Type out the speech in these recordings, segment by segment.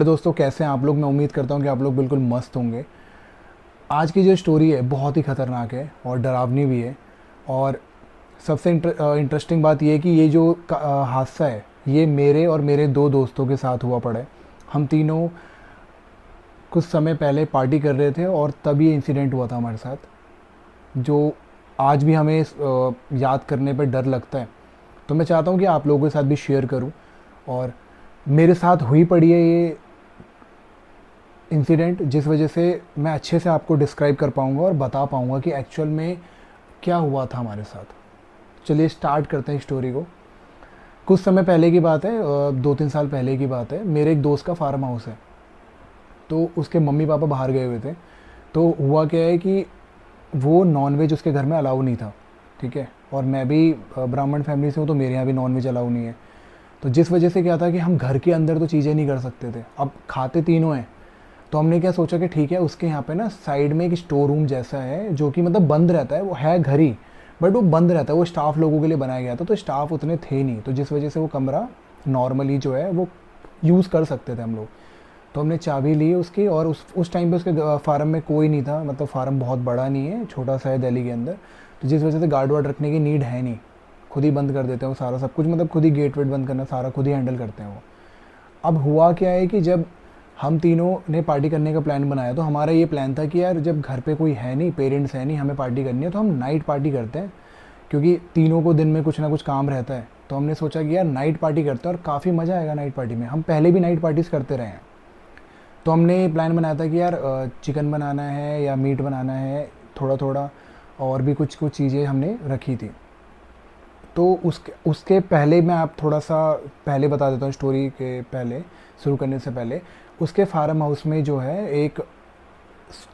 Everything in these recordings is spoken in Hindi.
हेलो दोस्तों, कैसे हैं आप लोग। मैं उम्मीद करता हूं कि आप लोग बिल्कुल मस्त होंगे। आज की जो स्टोरी है बहुत ही ख़तरनाक है और डरावनी भी है। और सबसे इंटरेस्टिंग बात यह है कि ये जो हादसा है ये मेरे और मेरे दो दोस्तों के साथ हुआ पड़ा है। हम तीनों कुछ समय पहले पार्टी कर रहे थे और तब ये इंसिडेंट हुआ था हमारे साथ, जो आज भी हमें याद करने पर डर लगता है। तो मैं चाहता हूँ कि आप लोगों के साथ भी शेयर करूँ। और मेरे साथ हुई पड़ी है ये इंसिडेंट, जिस वजह से मैं अच्छे से आपको डिस्क्राइब कर पाऊँगा और बता पाऊँगा कि एक्चुअल में क्या हुआ था हमारे साथ। चलिए स्टार्ट करते हैं स्टोरी को। कुछ समय पहले की बात है, 2-3 साल पहले की बात है। मेरे एक दोस्त का फार्म हाउस है, तो उसके मम्मी पापा बाहर गए हुए थे। तो हुआ क्या है कि वो नॉनवेज उसके घर में अलाउ नहीं था, ठीक है। और मैं भी ब्राह्मण फैमिली से हूँ, तो मेरे यहाँ भी नॉनवेज अलाउ नहीं है। तो जिस वजह से क्या था कि हम घर के अंदर तो चीज़ें नहीं कर सकते थे। अब खाते तीनों हैं, तो हमने क्या सोचा कि ठीक है, उसके यहाँ पे ना साइड में एक स्टोर रूम जैसा है जो कि मतलब बंद रहता है। वो है घर ही, बट वो बंद रहता है। वो स्टाफ लोगों के लिए बनाया गया था, तो स्टाफ उतने थे नहीं, तो जिस वजह से वो कमरा नॉर्मली जो है वो यूज़ कर सकते थे हम लोग। तो हमने चाबी ली उसकी, और उस टाइम पे उसके फार्म में कोई नहीं था। मतलब फार्म बहुत बड़ा नहीं है, छोटा सा है दिल्ली के अंदर। तो जिस वजह से गार्ड वार्ड रखने की नीड है नहीं, खुद ही बंद कर देते हैं वो सारा सब कुछ। मतलब खुद ही गेट वेट बंद करना सारा खुद ही हैंडल करते हैं वो। अब हुआ क्या है कि जब हम तीनों ने पार्टी करने का प्लान बनाया, तो हमारा ये प्लान था कि यार जब घर पे कोई है नहीं, पेरेंट्स है नहीं, हमें पार्टी करनी है, तो हम नाइट पार्टी करते हैं। क्योंकि तीनों को दिन में कुछ ना कुछ काम रहता है, तो हमने सोचा कि यार नाइट पार्टी करते हैं और काफ़ी मज़ा आएगा नाइट पार्टी में। हम पहले भी नाइट पार्टीज़ करते रहे हैं। तो हमने प्लान बनाया था कि यार चिकन बनाना है या मीट बनाना है, थोड़ा थोड़ा और भी कुछ कुछ चीज़ें हमने रखी थी। तो उसके उसके पहले मैं आप थोड़ा सा पहले बता देता हूँ, स्टोरी के पहले शुरू करने से पहले। उसके फार्म हाउस में जो है एक,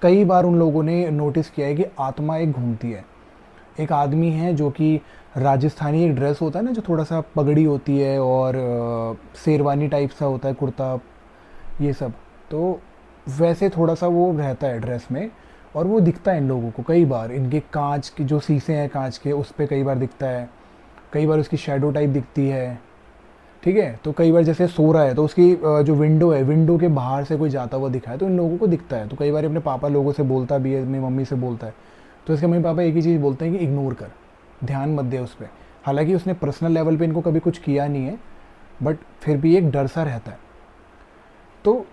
कई बार उन लोगों ने नोटिस किया है कि आत्मा एक घूमती है। एक आदमी है जो कि राजस्थानी एक ड्रेस होता है ना, जो थोड़ा सा पगड़ी होती है और शेरवानी टाइप सा होता है कुर्ता, ये सब। तो वैसे थोड़ा सा वो रहता है ड्रेस में। और वो दिखता है इन लोगों को कई बार, इनके कांच के जो शीशे हैं कांच के, उस पर कई बार दिखता है। कई बार उसकी शेडो टाइप दिखती है, ठीक है। तो कई बार जैसे सो रहा है, तो उसकी जो विंडो है, विंडो के बाहर से कोई जाता हुआ दिखा है, तो इन लोगों को दिखता है। तो कई बार अपने पापा लोगों से बोलता भी है, मेरी मम्मी से बोलता है। तो इसके मम्मी पापा एक ही चीज़ बोलते हैं कि इग्नोर कर, ध्यान मत दे उस पर। हालांकि उसने पर्सनल लेवल पे इनको कभी कुछ किया नहीं है, बट फिर भी एक डर सा रहता है। तो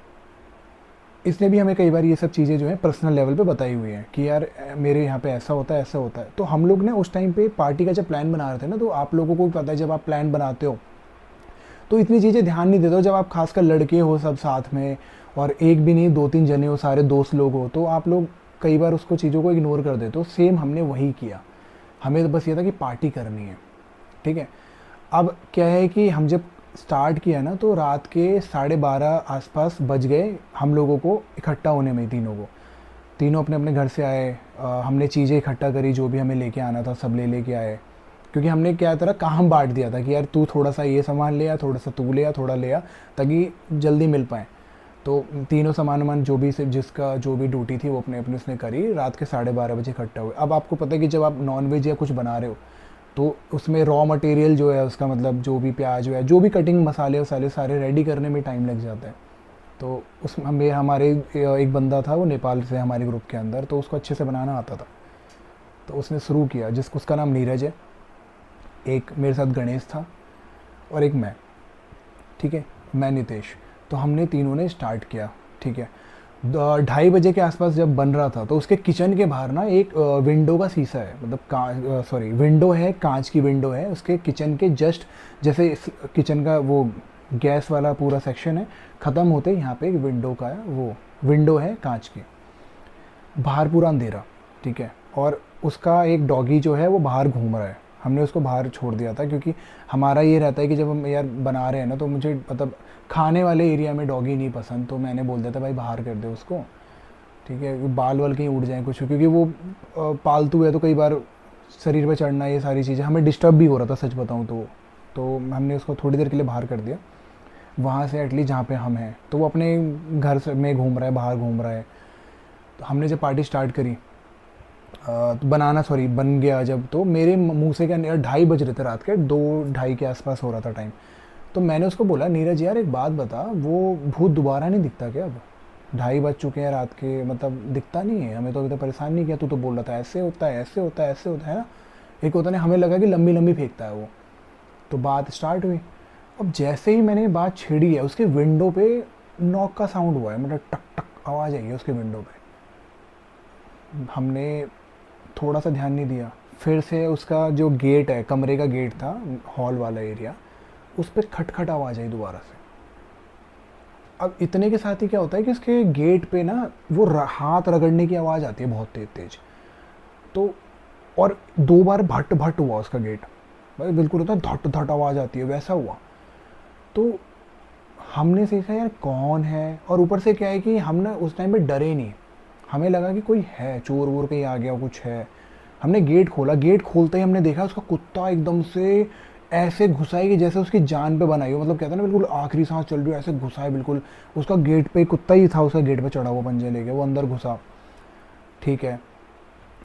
इसने भी हमें कई बार ये सब चीज़ें जो है पर्सनल लेवल पे बताई हुई हैं कि यार मेरे यहाँ पे ऐसा होता है, ऐसा होता है। तो हम लोग ने उस टाइम पे पार्टी का जब प्लान बना रहे थे ना, तो आप लोगों को भी पता है जब आप प्लान बनाते हो तो इतनी चीज़ें ध्यान नहीं देते हो। जब आप खासकर लड़के हो सब साथ में, और एक भी नहीं 2-3 जने हो, सारे दोस्त लोग हो, तो आप लोग कई बार उसको चीज़ों को इग्नोर कर देते हो। सेम हमने वही किया। हमें तो बस ये था कि पार्टी करनी है, ठीक है। अब क्या है कि हम जब स्टार्ट किया ना, तो रात के 12:30 आसपास बज गए हम लोगों को इकट्ठा होने में, तीनों को। तीनों अपने अपने घर से आए। हमने चीज़ें इकट्ठा करी, जो भी हमें लेके आना था सब ले लेके आए। क्योंकि हमने क्या तरह काम बांट दिया था कि यार तू थोड़ा सा ये सामान ले आ, थोड़ा सा तू ले आ, थोड़ा ले आ, ताकि जल्दी मिल पाए। तो तीनों सामान वामान जो भी से जिसका जो भी ड्यूटी थी वो अपने अपने उसने करी। रात के 12:30 बजे इकट्ठा हुए। अब आपको पता है कि जब आप नॉन वेज या कुछ बना रहे हो, तो उसमें रॉ मटेरियल जो है उसका, मतलब जो भी प्याज है, जो भी कटिंग मसाले वसाले सारे रेडी करने में टाइम लग जाता है। तो उस हमें हमारे एक बंदा था, वो नेपाल से हमारे ग्रुप के अंदर, तो उसको अच्छे से बनाना आता था। तो उसने शुरू किया, जिसको उसका नाम नीरज है। एक मेरे साथ गणेश था और एक मैं, ठीक है, मैं नितेश। तो हमने तीनों ने स्टार्ट किया, ठीक है। 2:30 बजे के आसपास जब बन रहा था, तो उसके किचन के बाहर ना एक विंडो का शीशा है, मतलब सॉरी विंडो है, कांच की विंडो है उसके किचन के जस्ट, जैसे इस किचन का वो गैस वाला पूरा सेक्शन है, ख़त्म होते ही यहाँ पे एक विंडो का वो विंडो है कांच की। बाहर पूरा अंधेरा, ठीक है। और उसका एक डॉगी जो है वो बाहर घूम रहा है। हमने उसको बाहर छोड़ दिया था, क्योंकि हमारा ये रहता है कि जब हम यार बना रहे हैं ना, तो मुझे मतलब खाने वाले एरिया में डॉगी नहीं पसंद। तो मैंने बोल दिया था भाई बाहर कर दे उसको, ठीक है, बाल वाल कहीं उड़ जाए कुछ, क्योंकि वो पालतू है, तो कई बार शरीर पे चढ़ना, ये सारी चीज़ें हमें डिस्टर्ब भी हो रहा था सच बताऊँ तो हमने उसको थोड़ी देर के लिए बाहर कर दिया वहाँ से, एटलीस्ट जहाँ पे हम हैं। तो वो अपने घर से में घूम रहा है, बाहर घूम रहा है। तो हमने जब पार्टी स्टार्ट करी, तो बनाना सॉरी बन गया जब, तो मेरे मुंह से क्या 2:30 बज रहे थे, रात के 2:30 के आसपास हो रहा था टाइम। तो मैंने उसको बोला, नीरज यार एक बात बता, वो भूत दोबारा नहीं दिखता क्या? अब 2:30 बज चुके हैं रात के, मतलब दिखता नहीं है, हमें तो अभी तक परेशान नहीं किया, तू तो बोल रहा था ऐसे होता है, ऐसे होता है, ऐसे होता है ना। एक होता है, हमें लगा कि लंबी लंबी फेंकता है वो। तो बात स्टार्ट हुई। अब जैसे ही मैंने ये बात छेड़ी है, उसके विंडो पे नॉक का साउंड हुआ है, मतलब टक टक आवाज़ आई है उसके विंडो पे। हमने थोड़ा सा ध्यान नहीं दिया, फिर से उसका जो गेट है, कमरे का गेट था, हॉल वाला एरिया, उस पर खटखट आवाज़ आई दोबारा से। अब इतने के साथ ही क्या होता है कि उसके गेट पे ना वो हाथ रगड़ने की आवाज़ आती है बहुत तेज तेज। तो और 2 बार भट भट हुआ उसका गेट, भाई बिल्कुल होता है धट धट आवाज़ आती है, वैसा हुआ। तो हमने सीखा यार कौन है, और ऊपर से क्या है कि हम ना उस टाइम पे डरे नहीं, हमें लगा कि कोई है, चोर वोर कहीं आ गया, कुछ है। हमने गेट खोला, गेट खोलते ही हमने देखा उसका कुत्ता एकदम से ऐसे घुसा है कि जैसे उसकी जान पे बनाई हो, मतलब कहते हैं ना बिल्कुल आखिरी सांस चल रही हो, ऐसे घुसा है बिल्कुल। उसका गेट पे कुत्ता ही था, उसका गेट पे चढ़ा हुआ पंजे लेके, वो अंदर घुसा। ठीक है।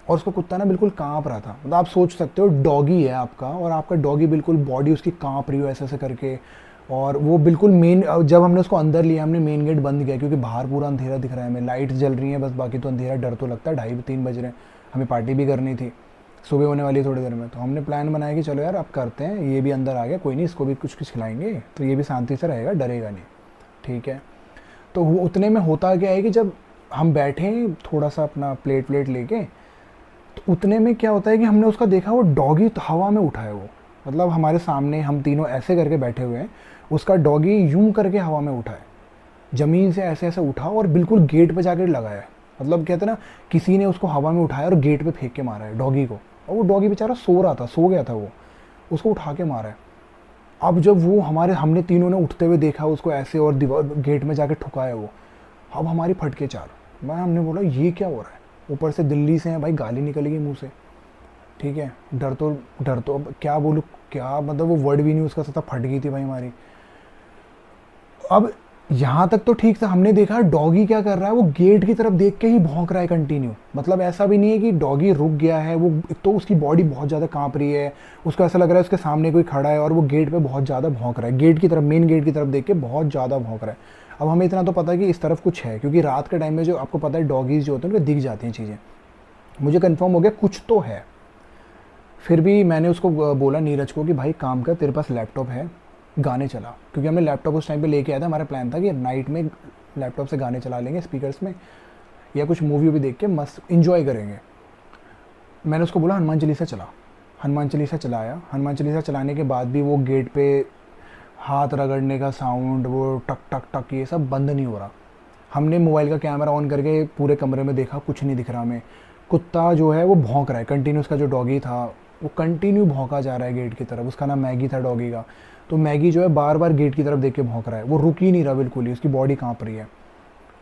और उसका कुत्ता ना बिल्कुल कांप रहा था, मतलब आप सोच सकते हो डॉगी है आपका, और आपका डॉगी बिल्कुल बॉडी उसकी कांप रही हो ऐसे ऐसे करके। और वो बिल्कुल मेन, जब हमने उसको अंदर लिया, हमने मेन गेट बंद किया क्योंकि बाहर पूरा अंधेरा दिख रहा है हमें, लाइट जल रही है बस, बाकी तो अंधेरा। डर तो लगता है, 2:30-3 बज रहे हैं, हमें पार्टी भी करनी थी, सुबह होने वाली है थोड़ी देर में। तो हमने प्लान बनाया कि चलो यार अब करते हैं, ये भी अंदर आ गया, कोई नहीं, इसको भी कुछ कुछ खिलाएंगे तो ये भी शांति से रहेगा, डरेगा नहीं। ठीक है। तो वो उतने में होता क्या है कि जब हम बैठे थोड़ा सा अपना प्लेट प्लेट लेके, तो उतने में क्या होता है कि हमने उसका देखा, वो डॉगी हवा में उठा है वो, मतलब हमारे सामने हम तीनों ऐसे करके बैठे हुए हैं, उसका डॉगी यूं करके हवा में उठा है, ज़मीन से ऐसे ऐसे उठा और बिल्कुल गेट पे जाकर लगाया है। मतलब कहते हैं ना, किसी ने उसको हवा में उठाया और गेट पे फेंक के मारा है डॉगी को, और वो डॉगी बेचारा सो रहा था, सो गया था वो, उसको उठा के मारा है। अब जब वो हमने तीनों ने उठते हुए देखा उसको ऐसे, और दीवार गेट में जाके ठुकाया वो, अब हमारी फटके चार। हमने बोला ये क्या हो रहा है, ऊपर से दिल्ली से है भाई, गाली निकलेगी मुंह से। ठीक है। डर तो अब क्या बोलूँ, क्या मतलब वो वर्ड भी नहीं उसका सकता, फट गई थी भाई हमारी। अब यहाँ तक तो ठीक था, हमने देखा डॉगी क्या कर रहा है, वो गेट की तरफ देख के ही भौंक रहा है कंटिन्यू। मतलब ऐसा भी नहीं है कि डॉगी रुक गया है, वो एक तो उसकी बॉडी बहुत ज़्यादा कांप रही है, उसको ऐसा लग रहा है उसके सामने कोई खड़ा है, और वो गेट पे बहुत ज़्यादा भौंक रहा है, गेट की तरफ, मेन गेट की तरफ देख के बहुत ज़्यादा भौंक रहा है। अब हमें इतना तो पता है कि इस तरफ कुछ है, क्योंकि रात के टाइम में जो आपको पता है डॉगीज़ जो होते हैं उनको दिख जाती हैं चीज़ें। मुझे कन्फर्म हो गया कुछ तो है। फिर भी मैंने उसको बोला नीरज को कि भाई काम कर, तेरे पास लैपटॉप है, गाने चला, क्योंकि हमने लैपटॉप उस टाइम पे लेके आया था, हमारा प्लान था कि नाइट में लैपटॉप से गाने चला लेंगे स्पीकर्स में, या कुछ मूवी भी देख के मस्त इंजॉय करेंगे। मैंने उसको बोला हनुमान चालीसा चला, हनुमान चालीसा चलाया। हनुमान चालीसा चलाने के बाद भी वो गेट पे हाथ रगड़ने का साउंड, वो टक टक टक, ये सब बंद नहीं हो रहा। हमने मोबाइल का कैमरा ऑन करके पूरे कमरे में देखा, कुछ नहीं दिख रहा हमें। कुत्ता जो है वो भौंक रहा है कंटिन्यू, उसका जो डॉगी था वो कंटिन्यू भौंका जा रहा है गेट की तरफ, उसका नाम मैगी था डॉगी का। तो मैगी जो है बार बार गेट की तरफ देख के भौंक रहा है, वो रुक ही नहीं रहा बिल्कुल ही, उसकी बॉडी कांप रही है।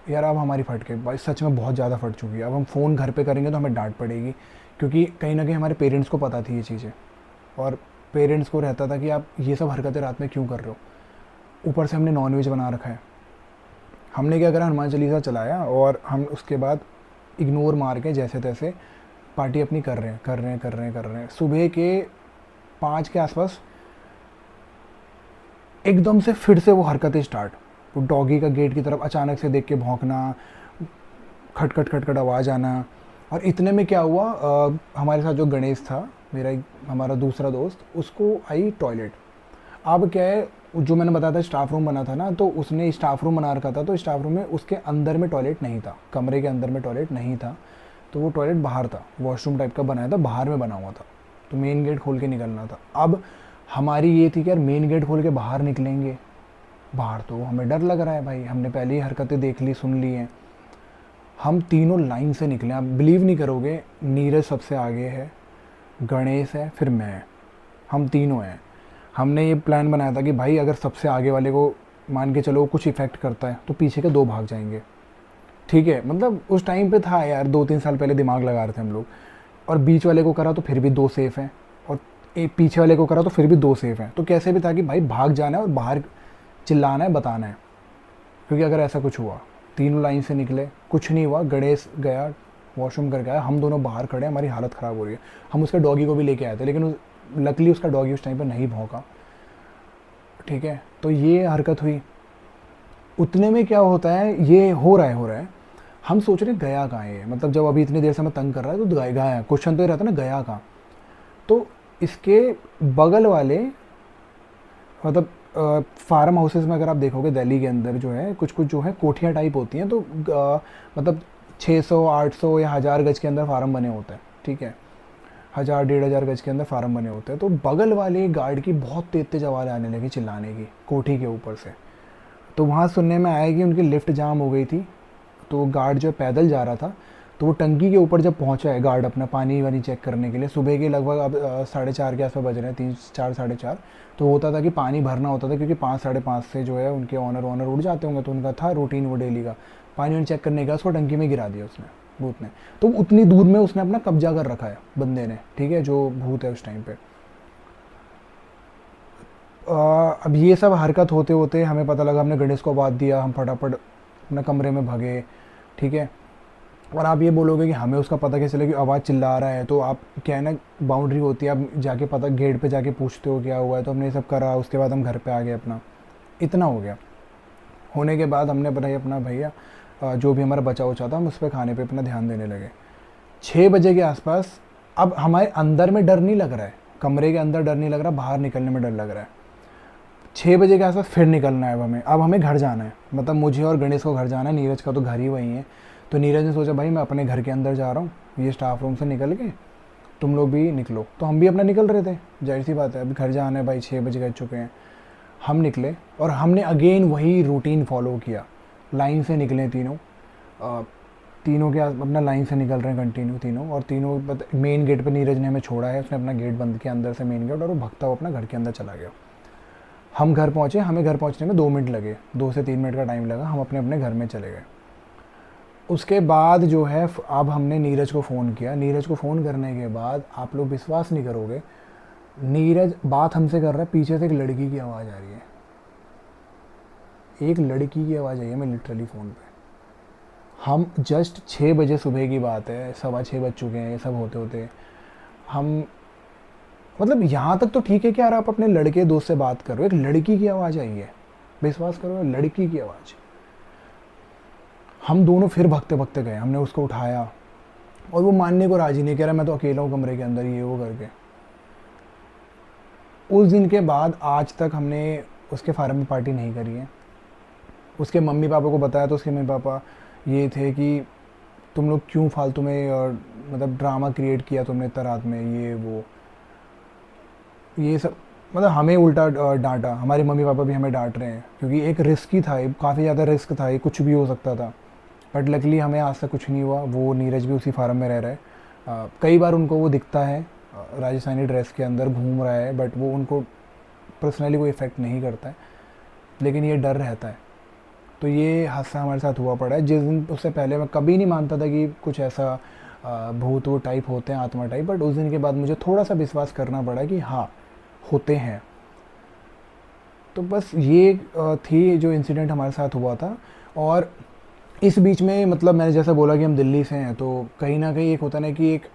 यार अब हमारी फट के भाई सच में बहुत ज़्यादा फट चुकी है। अब हम फ़ोन घर पे करेंगे तो हमें डांट पड़ेगी, क्योंकि कहीं ना कहीं हमारे पेरेंट्स को पता थी ये चीज़ें, और पेरेंट्स को रहता था कि आप ये सब हरकतें रात में क्यों कर रहे हो। ऊपर से हमने नॉनवेज बना रखा है। हमने क्या करा, हनुमान चालीसा चलाया, और हम उसके बाद इग्नोर मार के जैसे तैसे पार्टी अपनी कर रहे हैं, कर रहे हैं, कर रहे हैं, कर रहे हैं। सुबह के 5 के आसपास एकदम से फिर से वो हरकतें स्टार्ट, वो डॉगी का गेट की तरफ अचानक से देख के भौंकना, खटखट खटखट आवाज़ आना। और इतने में क्या हुआ, हमारे साथ जो गणेश था, हमारा दूसरा दोस्त, उसको आई टॉयलेट। अब क्या है, जो मैंने बताया था स्टाफ रूम बना था ना, तो उसने स्टाफ रूम बना रखा था, तो स्टाफ रूम में उसके अंदर में टॉयलेट नहीं था, कमरे के अंदर में टॉयलेट नहीं था, तो वो टॉयलेट बाहर था, वॉशरूम टाइप का बनाया था, बाहर में बना हुआ था, तो मेन गेट खोल के निकलना था। अब हमारी ये थी कि यार मेन गेट खोल के बाहर निकलेंगे, बाहर तो हमें डर लग रहा है भाई, हमने पहले ही हरकतें देख ली, सुन ली हैं। हम तीनों लाइन से निकले, आप बिलीव नहीं करोगे, नीरज सबसे आगे है, गणेश है, फिर मैं, हम तीनों हैं। हमने ये प्लान बनाया था कि भाई अगर सबसे आगे वाले को मान के चलो कुछ इफेक्ट करता है तो पीछे के 2 भाग जाएंगे। ठीक है, मतलब उस टाइम पे था यार, 2-3 साल पहले दिमाग लगा रहे थे हम लोग। और बीच वाले को करा तो फिर भी 2 सेफ हैं, और एक पीछे वाले को करा तो फिर भी 2 सेफ हैं। तो कैसे भी था कि भाई भाग जाना है और बाहर चिल्लाना है, बताना है, क्योंकि अगर ऐसा कुछ हुआ। तीनों लाइन से निकले, कुछ नहीं हुआ, गणेश गया वॉशरूम करके आया, हम दोनों बाहर खड़े हैं, हमारी हालत ख़राब हो रही है। हम उसके डॉगी को भी लेके आए थे, लेकिन लकली उसका डॉगी उस टाइम पर नहीं भौंका। ठीक है, तो ये हरकत हुई। उतने में क्या होता है, ये हो रहा है, हम सोच रहे गया कहाँ है, मतलब जब अभी इतनी देर से मैं तंग कर रहा है तो गया, क्वेश्चन तो ये रहता ना गया कहाँ। तो इसके बगल वाले, मतलब फार्म हाउसेस में अगर आप देखोगे दिल्ली के अंदर जो है कुछ कुछ जो है कोठियाँ टाइप होती हैं, तो मतलब 600 800 या 1000 गज के अंदर फार्म बने होते हैं, ठीक है, 1000 1500 गज के अंदर फार्म बने होते हैं। तो बगल वाले गार्ड की बहुत तेज तेज आवाज़ आने लगी चिल्लाने की कोठी के ऊपर से। तो वहाँ सुनने में आया कि उनकी लिफ्ट जाम हो गई थी, तो गार्ड जो पैदल जा रहा था, तो वो टंकी के ऊपर जब पहुंचा है गार्ड अपना पानी वानी चेक करने के लिए, सुबह के लगभग अब 4:30 के आसपास बज रहे हैं, 3 4 4:30, तो होता था कि पानी भरना होता था, क्योंकि 5 5:30 से जो है उनके ऑनर उड़ जाते होंगे, तो उनका था रूटीन वो डेली का पानी वानी चेक करने का, उसको टंकी में गिरा दिया उसने, भूत ने। तो उतनी दूर में उसने अपना कब्जा कर रखा है बंदे ने, ठीक है, जो भूत है उस टाइम पे। अब ये सब हरकत होते होते हमें पता लगा, हमने गणेश को बात दिया, हम फटाफट अपने कमरे में भागे, ठीक है। और आप ये बोलोगे कि हमें उसका पता कैसे चले कि आवाज़ चिल्ला रहा है, तो आप क्या है ना, बाउंड्री होती है, आप जाके पता गेट पे जाके पूछते हो क्या हुआ है, तो हमने ये सब करा, उसके बाद हम घर पे आ गए अपना। इतना हो गया, होने के बाद हमने बनाई अपना भैया जो भी हमारा बचा उचा था, हम उस पर खाने पे अपना ध्यान देने लगे। 6 बजे के आसपास अब हमारे अंदर में डर नहीं लग रहा है, कमरे के अंदर डर नहीं लग रहा, बाहर निकलने में डर लग रहा है। 6 बजे के आसपास फिर निकलना है अब हमें घर जाना है, मतलब मुझे और गणेश को घर जाना है, नीरज का तो घर ही वहीं है। तो नीरज ने सोचा भाई मैं अपने घर के अंदर जा रहा हूँ, ये स्टाफ रूम से निकल के तुम लोग भी निकलो। तो हम भी अपना निकल रहे थे, जाहिर सी बात है अभी घर जाना है भाई, 6 बजे कह चुके हैं। हम निकले और हमने अगेन वही रूटीन फॉलो किया, लाइन से निकले तीनों, तीनों के अपना लाइन से निकल रहे हैं कंटिन्यू तीनों, और तीनों मेन गेट पर नीरज ने हमें छोड़ा है, उसने अपना गेट बंद किया अंदर से मेन गेट, और वो भगता हुआ अपना घर के अंदर चला गया। हम घर पहुँचे, हमें घर पहुँचने में 2 मिनट लगे, 2 से 3 मिनट का टाइम लगा, हम अपने अपने घर में चले गए। उसके बाद जो है अब हमने नीरज को फ़ोन किया, नीरज को फ़ोन करने के बाद आप लोग विश्वास नहीं करोगे, नीरज बात हमसे कर रहा है, पीछे से एक लड़की की आवाज़ आ रही है, एक लड़की की आवाज़ आई है, मैं लिटरली फ़ोन पे। हम जस्ट 6 बजे सुबह की बात है, 6:15 बज चुके हैं ये सब होते होते, हम मतलब यहाँ तक तो ठीक है कि यार आप अपने लड़के दोस्त से बात करो, एक लड़की की आवाज़ आई है, विश्वास करो लड़की की आवाज़। हम दोनों फिर भगते भगते गए, हमने उसको उठाया और वो मानने को राजी नहीं, कह रहा मैं तो अकेला हूँ कमरे के अंदर, ये वो करके। उस दिन के बाद आज तक हमने उसके फार्म में पार्टी नहीं करी है। उसके मम्मी पापा को बताया तो उसके मम्मी पापा ये थे कि तुम लोग क्यों फालतू में मतलब ड्रामा क्रिएट किया तुमने इतना रात में, ये वो ये सब, मतलब हमें उल्टा डांटा, हमारे मम्मी पापा भी हमें डांट रहे हैं, क्योंकि एक रिस्क ही था, काफ़ी ज़्यादा रिस्क था, ये कुछ भी हो सकता था। बट लकली हमें आज तक कुछ नहीं हुआ। वो नीरज भी उसी फार्म में रह रहा है, कई बार उनको वो दिखता है राजस्थानी ड्रेस के अंदर घूम रहा है, बट वो उनको पर्सनली कोई इफ़ेक्ट नहीं करता है, लेकिन ये डर रहता है। तो ये हादसा हमारे साथ हुआ पड़ा है। जिस दिन, उससे पहले मैं कभी नहीं मानता था कि कुछ ऐसा भूत वो टाइप होते हैं, आत्मा टाइप, बट उस दिन के बाद मुझे थोड़ा सा विश्वास करना पड़ा कि हाँ होते हैं। तो बस ये थी जो इंसिडेंट हमारे साथ हुआ था। और इस बीच में मतलब मैंने जैसा बोला कि हम दिल्ली से हैं, तो कहीं ना कहीं एक होता ना कि एक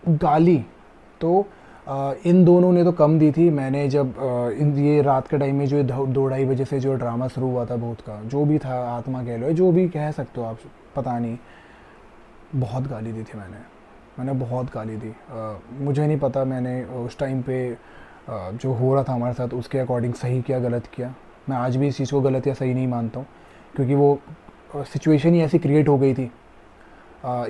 गाली, तो इन दोनों ने तो कम दी थी। मैंने जब इन ये रात के टाइम में जो 2 ढाई बजे से जो ड्रामा शुरू हुआ था भूत का, जो भी था, आत्मा कह लो, जो भी कह सकते हो आप, पता नहीं, बहुत गाली दी थी मैंने बहुत गाली दी। मुझे नहीं पता मैंने उस टाइम पे जो हो रहा था हमारे साथ उसके अकॉर्डिंग सही किया गलत किया। मैं आज भी इस चीज़ को गलत या सही नहीं मानता हूँ, क्योंकि वो सिचुएशन ही ऐसी क्रिएट हो गई थी।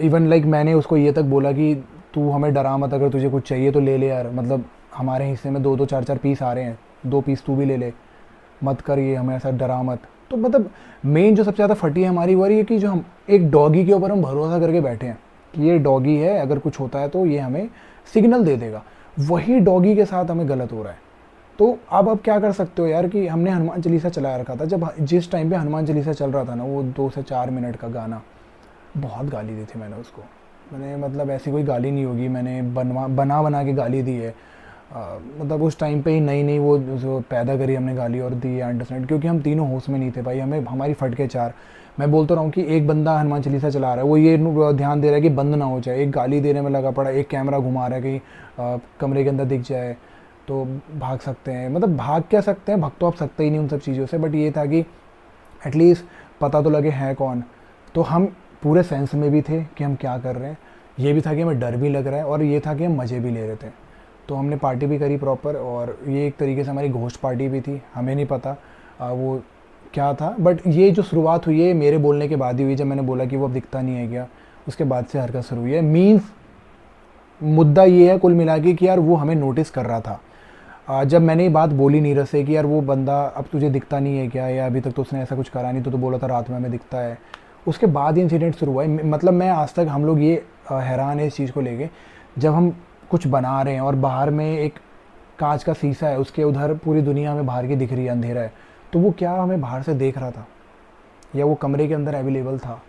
इवन लाइक मैंने उसको ये तक बोला कि तू हमें डरा मत, अगर तुझे कुछ चाहिए तो ले ले यार, मतलब हमारे हिस्से में 2 2 4 4 पीस आ रहे हैं, 2 पीस तू भी ले ले, मत कर ये, हमें ऐसा डरा मत। तो मतलब मेन जो सबसे ज़्यादा फटी है हमारी वो ये कि जो हम एक डॉगी के ऊपर हम भरोसा करके बैठे हैं कि ये डॉगी है, अगर कुछ होता है तो ये हमें सिग्नल दे देगा, वही डॉगी के साथ हमें गलत हो रहा है। तो अब क्या कर सकते हो यार, कि हमने हनुमान चालीसा चला रखा था, जब जिस टाइम पे हनुमान चालीसा चल रहा था ना, वो 2 से 4 मिनट का गाना, बहुत गाली दी थी मैंने उसको। मैंने मतलब ऐसी कोई गाली नहीं होगी, मैंने बना के गाली दी है। मतलब उस टाइम पे ही नई नई वो जो पैदा करी हमने गाली और दी है, अंडरस्टैंड, क्योंकि हम तीनों होश में नहीं थे भाई, हमें हमारी फट के 4। मैं बोलता रहा हूँ कि एक बंदा हनुमान चालीसा चला रहा है, वो ये ध्यान दे रहा है कि बंद ना हो जाए, एक गाली देने में लगा पड़ा, एक कैमरा घुमा रहा है कि कमरे के अंदर दिख जाए, तो भाग सकते हैं, मतलब भाग क्या सकते हैं, भाग तो आप सकते ही नहीं उन सब चीज़ों से, बट ये था कि एटलीस्ट पता तो लगे है कौन। तो हम पूरे सेंस में भी थे कि हम क्या कर रहे हैं, ये भी था कि हमें डर भी लग रहा है, और ये था कि हम मज़े भी ले रहे थे। तो हमने पार्टी भी करी प्रॉपर, और ये एक तरीके से हमारी घोस्ट पार्टी भी थी, हमें नहीं पता वो क्या था, बट ये जो शुरुआत हुई है मेरे बोलने के बाद ही हुई, जब मैंने बोला कि वो अब दिखता नहीं है क्या, उसके बाद से हरकत शुरू हुई है। मीन्स मुद्दा ये है कुल मिला के कि यार वो हमें नोटिस कर रहा था। जब मैंने ये बात बोली नीरज से कि यार वो बंदा अब तुझे दिखता नहीं है क्या, या अभी तक तो उसने ऐसा कुछ करा नहीं, तो बोला था रात में हमें दिखता है, उसके बाद इंसिडेंट शुरू हुआ है। मतलब मैं आज तक, हम लोग ये हैरान है इस चीज़ को लेके, जब हम कुछ बना रहे हैं और बाहर में एक कांच का शीशा है, उसके उधर पूरी दुनिया हमें बाहर की दिख रही है, अंधेरा है, तो वो क्या हमें बाहर से देख रहा था, या वो कमरे के अंदर अवेलेबल था।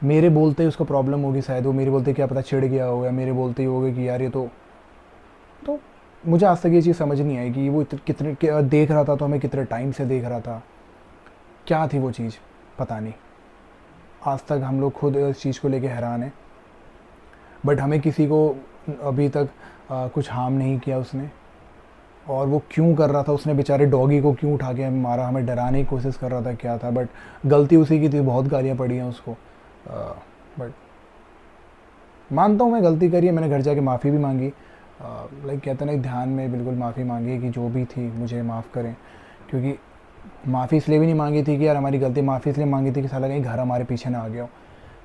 मेरे बोलते ही उसको प्रॉब्लम होगी शायद, वो मेरे बोलते क्या पता चिढ़ गया होगा, मेरे बोलते ही होगा कि यार ये तो मुझे आज तक ये चीज़ समझ नहीं आई कि वो कितने देख रहा था, तो हमें कितने टाइम से देख रहा था, क्या थी वो चीज़, पता नहीं। आज तक हम लोग खुद इस चीज़ को लेके हैरान हैं, बट हमें किसी को अभी तक कुछ हार्म नहीं किया उसने। और वो क्यों कर रहा था, उसने बेचारे डॉगी को क्यों उठा के मारा, हमें डराने की कोशिश कर रहा था, क्या था, बट गलती उसी की थी, बहुत गालियाँ पड़ी हैं उसको। बट मानता हूँ मैं गलती करी है, मैंने घर जाके माफ़ी भी मांगी, लाइक कहते हैं ना, ध्यान में बिल्कुल माफ़ी मांगी कि जो भी थी मुझे माफ़ करें। क्योंकि माफ़ी इसलिए भी नहीं मांगी थी कि यार हमारी गलती, माफ़ी इसलिए मांगी थी कि साला कहीं घर हमारे पीछे ना आ गया हो।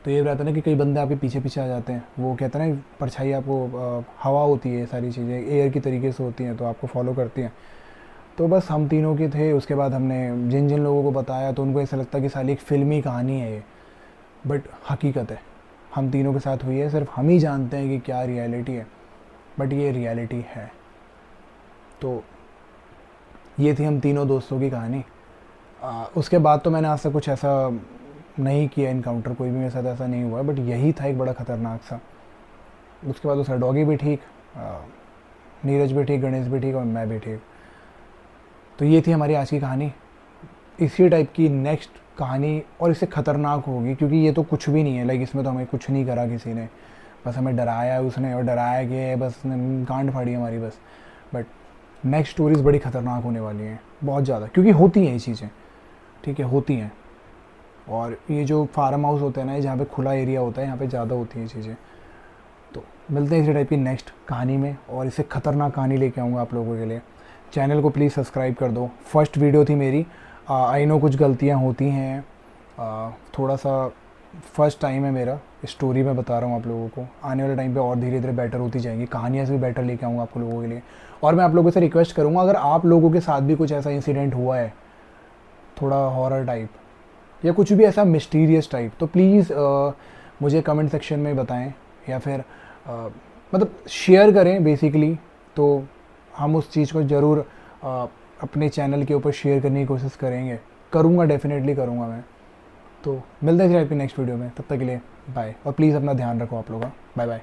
तो ये रहता है ना कि कई बंदे आपके पीछे पीछे आ जाते हैं, वो कहते हैं ना परछाई आपको, हवा होती है, सारी चीज़ें एयर की तरीके से होती हैं, तो आपको फॉलो करती हैं। तो बस हम तीनों के थे, उसके बाद हमने जिन जिन लोगों को बताया तो उनको ऐसा लगता कि साली एक फ़िल्मी कहानी है ये, बट हकीकत है हम तीनों के साथ हुई है, सिर्फ हम ही जानते हैं कि क्या रियलिटी है, बट ये रियलिटी है। तो ये थी हम तीनों दोस्तों की कहानी। उसके बाद तो मैंने आज तक कुछ ऐसा नहीं किया, इनकाउंटर कोई भी मेरे साथ ऐसा नहीं हुआ है, बट यही था एक बड़ा ख़तरनाक सा। उसके बाद उसका डॉगी भी ठीक, नीरज भी ठीक, गणेश भी ठीक, और मैं भी ठीक। तो ये थी हमारी आज की कहानी। इसी टाइप की नेक्स्ट कहानी और इससे ख़तरनाक होगी, क्योंकि ये तो कुछ भी नहीं है, लाइक इसमें तो हमें कुछ नहीं करा किसी ने, बस हमें डराया है उसने, और डराया कि बस गांड फाड़ी हमारी बस। बट नेक्स्ट स्टोरीज़ बड़ी ख़तरनाक होने वाली हैं, बहुत ज़्यादा, क्योंकि होती हैं ये चीज़ें, ठीक है, होती हैं। और ये जो फार्म हाउस होते हैं ना, जहाँ पे खुला एरिया होता है, यहाँ पे ज़्यादा होती हैं चीज़ें। तो मिलते हैं इसी टाइप की नेक्स्ट कहानी में, और इससे ख़तरनाक कहानी लेके आऊँगा आप लोगों के लिए। चैनल को प्लीज़ सब्सक्राइब कर दो, फर्स्ट वीडियो थी मेरी, आई नो कुछ गलतियाँ होती हैं, थोड़ा सा फर्स्ट टाइम है मेरा, स्टोरी मैं बता रहा हूँ आप लोगों को। आने वाले टाइम पे और धीरे धीरे बेटर होती जाएंगी, कहानियाँ से भी बेटर लेके आऊँगा आप लोगों के लिए। और मैं आप लोगों से रिक्वेस्ट करूँगा, अगर आप लोगों के साथ भी कुछ ऐसा इंसिडेंट हुआ है, थोड़ा हॉरर टाइप या कुछ भी ऐसा मिस्टीरियस टाइप, तो प्लीज़ मुझे कमेंट सेक्शन में बताएं, या फिर मतलब शेयर करें बेसिकली। तो हम उस चीज़ को ज़रूर अपने चैनल के ऊपर शेयर करने की कोशिश करेंगे, करूँगा, डेफिनेटली करूँगा मैं। तो मिलते हैं फिर नेक्स्ट वीडियो में, तब तक के लिए बाय, और प्लीज़ अपना ध्यान रखो आप लोग। Bye bye.